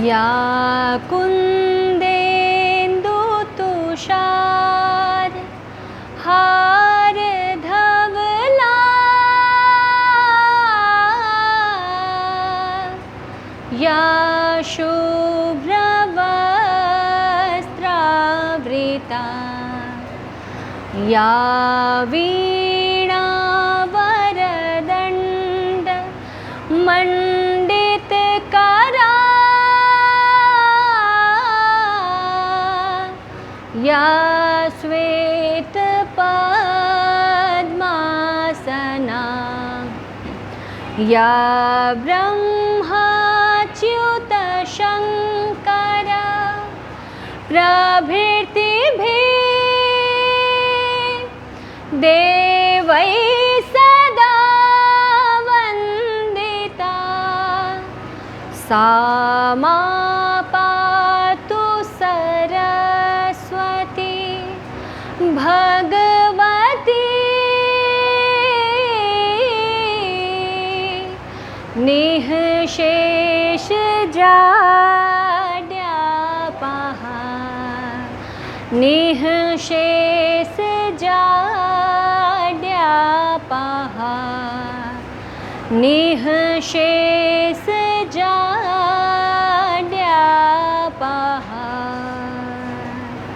या कुन्देन्दुतुषार हार धवला या शुभ्रवस्त्रावृता या वीणावरदण्ड मण्डितकरा या श्वेतपद्मासना या ब्रह्माच्युतशङ्कर प्रभृतिभिः देवैः सदा वन्दिता सा मा पातु सरस्वती भगवती निःशेषजाड्यापः निःशेषजाड्यापः निःशेषजाड्यापः